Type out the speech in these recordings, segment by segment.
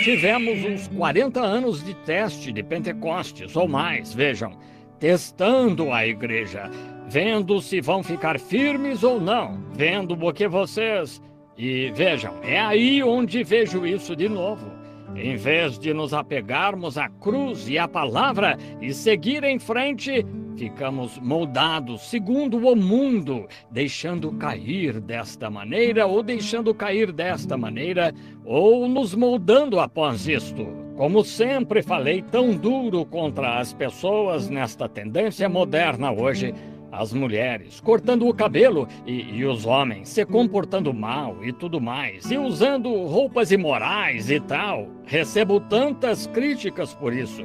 tivemos uns 40 anos de teste de Pentecostes ou mais, vejam, testando a igreja, vendo se vão ficar firmes ou não, vendo o que vocês... E vejam, é aí onde vejo isso de novo. Em vez de nos apegarmos à cruz e à palavra e seguir em frente, ficamos moldados segundo o mundo, deixando cair desta maneira ou deixando cair desta maneira, ou nos moldando após isto. Como sempre falei tão duro contra as pessoas nesta tendência moderna hoje, as mulheres cortando o cabelo e os homens se comportando mal e tudo mais, e usando roupas imorais e tal. Recebo tantas críticas por isso.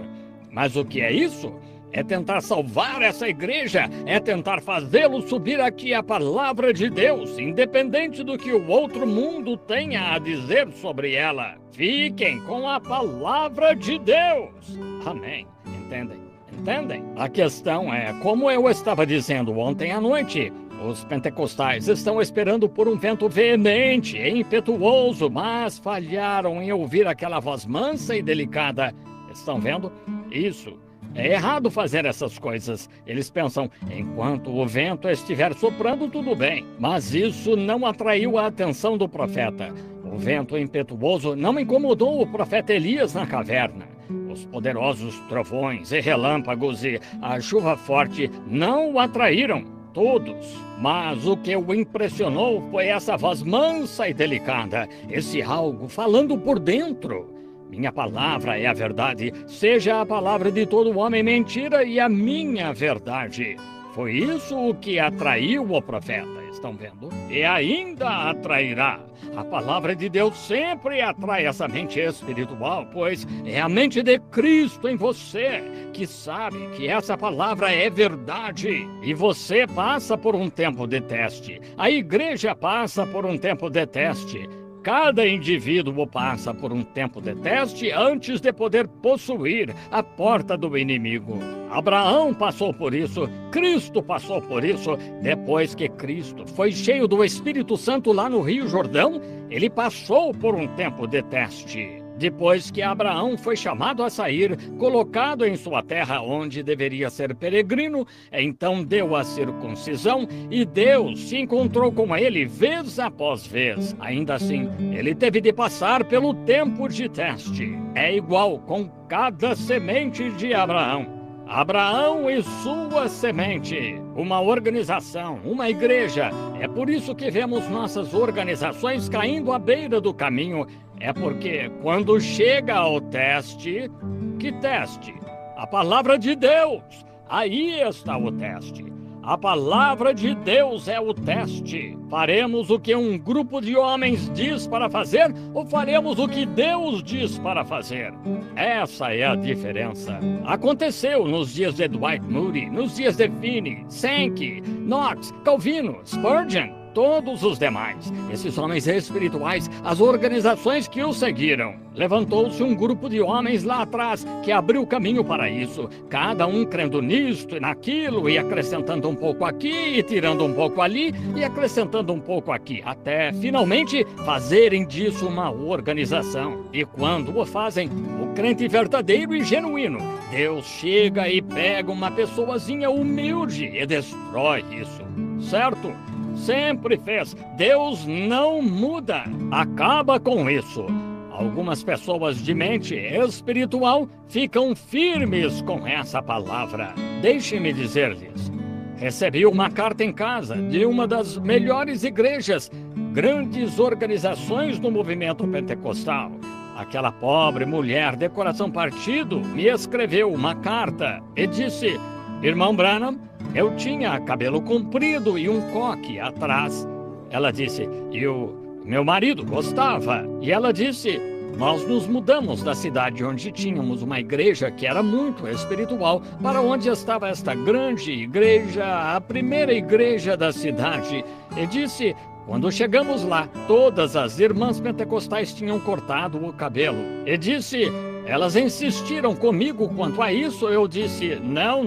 Mas o que é isso? É tentar salvar essa igreja, é tentar fazê-lo subir aqui a palavra de Deus, independente do que o outro mundo tenha a dizer sobre ela. Fiquem com a palavra de Deus. Amém. Entendem? Entendem? A questão é, como eu estava dizendo ontem à noite, os pentecostais estão esperando por um vento veemente e impetuoso, mas falharam em ouvir aquela voz mansa e delicada. Estão vendo? Isso. É errado fazer essas coisas. Eles pensam, enquanto o vento estiver soprando, tudo bem. Mas isso não atraiu a atenção do profeta. O vento impetuoso não incomodou o profeta Elias na caverna. Os poderosos trovões e relâmpagos e a chuva forte não o atraíram, todos. Mas o que o impressionou foi essa voz mansa e delicada, esse algo falando por dentro. Minha palavra é a verdade, seja a palavra de todo homem mentira e a minha verdade. Foi isso o que atraiu o profeta, estão vendo? E ainda atrairá. A palavra de Deus sempre atrai essa mente espiritual, pois é a mente de Cristo em você, que sabe que essa palavra é verdade. E você passa por um tempo de teste. A igreja passa por um tempo de teste. Cada indivíduo passa por um tempo de teste antes de poder possuir a porta do inimigo. Abraão passou por isso, Cristo passou por isso. Depois que Cristo foi cheio do Espírito Santo lá no Rio Jordão, ele passou por um tempo de teste. Depois que Abraão foi chamado a sair, colocado em sua terra onde deveria ser peregrino, então deu a circuncisão e Deus se encontrou com ele vez após vez. Ainda assim, ele teve de passar pelo tempo de teste. É igual com cada semente de Abraão. Abraão e sua semente, uma organização, uma igreja. É por isso que vemos nossas organizações caindo à beira do caminho. É porque quando chega ao teste, que teste? A palavra de Deus. Aí está o teste. A palavra de Deus é o teste. Faremos o que um grupo de homens diz para fazer ou faremos o que Deus diz para fazer? Essa é a diferença. Aconteceu nos dias de Dwight Moody, nos dias de Finney, Sankey, Knox, Calvino, Spurgeon, todos os demais, esses homens espirituais, as organizações que o seguiram. Levantou-se um grupo de homens lá atrás que abriu caminho para isso, cada um crendo nisto e naquilo e acrescentando um pouco aqui e tirando um pouco ali e acrescentando um pouco aqui, até finalmente fazerem disso uma organização. E quando o fazem, o crente verdadeiro e genuíno, Deus chega e pega uma pessoazinha humilde e destrói isso, certo? Sempre fez. Deus não muda. Acaba com isso. Algumas pessoas de mente espiritual ficam firmes com essa palavra. Deixem-me dizer-lhes. Recebi uma carta em casa de uma das melhores igrejas, grandes organizações do movimento pentecostal. Aquela pobre mulher de coração partido me escreveu uma carta e disse: Irmão Branham, eu tinha cabelo comprido e um coque atrás. Ela disse, e o meu marido gostava. E ela disse, nós nos mudamos da cidade onde tínhamos uma igreja que era muito espiritual para onde estava esta grande igreja, a primeira igreja da cidade. E disse, quando chegamos lá, todas as irmãs pentecostais tinham cortado o cabelo. E disse, elas insistiram comigo quanto a isso. Eu disse, não.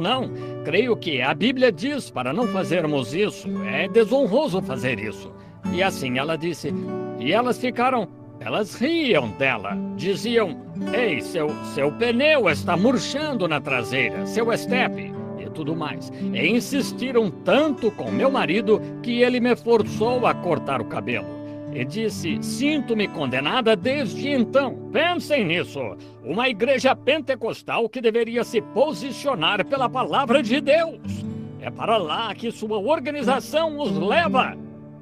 Creio que a Bíblia diz para não fazermos isso. É desonroso fazer isso. E assim ela disse. E elas ficaram Elas riam dela, diziam: "Ei, seu pneu está murchando na traseira, seu estepe", e tudo mais. E insistiram tanto com meu marido que ele me forçou a cortar o cabelo. E disse: "Sinto-me condenada desde então." Pensem nisso. Uma igreja pentecostal que deveria se posicionar pela palavra de Deus. É para lá que sua organização os leva.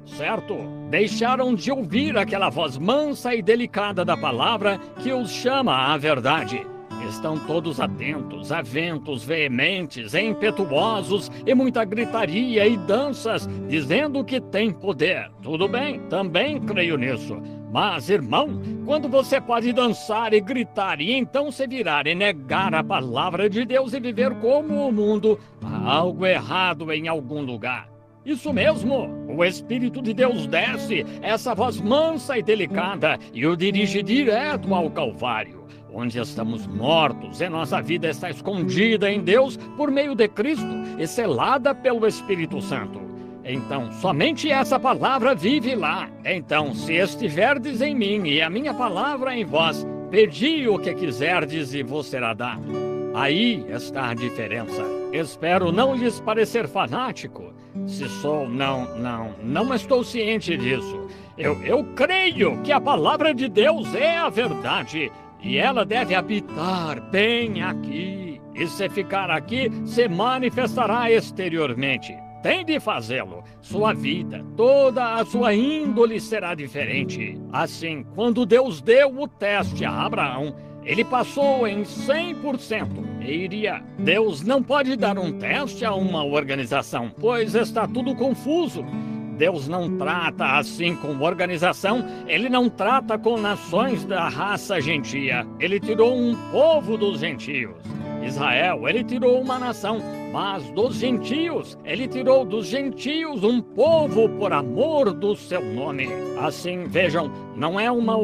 Certo? Deixaram de ouvir aquela voz mansa e delicada da palavra que os chama à verdade. Estão todos atentos a ventos veementes, impetuosos e muita gritaria e danças, dizendo que tem poder. Tudo bem, também creio nisso. Mas, irmão, quando você pode dançar e gritar e então se virar e negar a palavra de Deus e viver como o mundo, há algo errado em algum lugar. Isso mesmo, o Espírito de Deus desce, essa voz mansa e delicada, e o dirige direto ao Calvário, onde estamos mortos e nossa vida está escondida em Deus por meio de Cristo e selada pelo Espírito Santo. Então, somente essa palavra vive lá. Então, se estiverdes em mim e a minha palavra em vós, pedi o que quiserdes e vos será dado. Aí está a diferença. Espero não lhes parecer fanático. Se sou, não estou ciente disso. Eu creio que a palavra de Deus é a verdade e ela deve habitar bem aqui. E se ficar aqui, se manifestará exteriormente. Tem de fazê-lo. Sua vida, toda a sua índole será diferente. Assim, quando Deus deu o teste a Abraão, ele passou em 100% e iria. Deus não pode dar um teste a uma organização, pois está tudo confuso. Deus não trata assim com organização, ele não trata com nações da raça gentia. Ele tirou um povo dos gentios. Israel, ele tirou uma nação, mas dos gentios, ele tirou dos gentios um povo por amor do seu nome. Assim, vejam, não é uma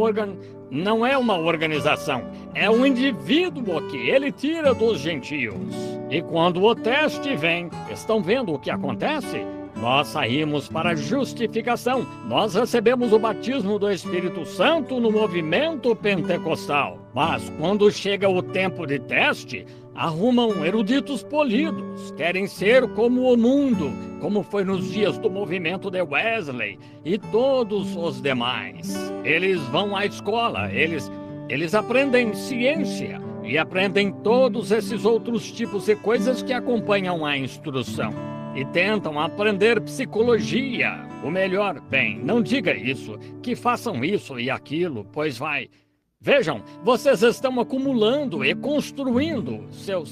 organização, é um indivíduo que ele tira dos gentios. E quando o teste vem, estão vendo o que acontece? Nós saímos para a justificação. Nós recebemos o batismo do Espírito Santo no movimento pentecostal. Mas quando chega o tempo de teste, arrumam eruditos polidos, querem ser como o mundo, como foi nos dias do movimento de Wesley e todos os demais. Eles vão à escola, eles aprendem ciência e aprendem todos esses outros tipos de coisas que acompanham a instrução. E tentam aprender psicologia. O melhor, bem, não diga isso, que façam isso e aquilo, pois vai. Vejam, vocês estão acumulando e construindo. Seu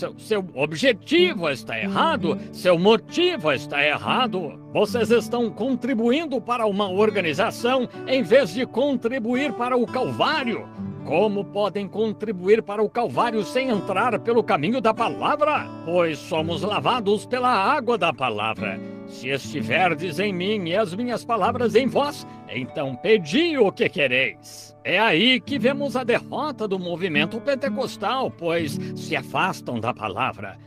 objetivo está errado, seu motivo está errado. Vocês estão contribuindo para uma organização em vez de contribuir para o Calvário. Como podem contribuir para o Calvário sem entrar pelo caminho da palavra? Pois somos lavados pela água da palavra. Se estiverdes em mim e as minhas palavras em vós, então pedi o que quereis. É aí que vemos a derrota do movimento pentecostal, pois se afastam da palavra.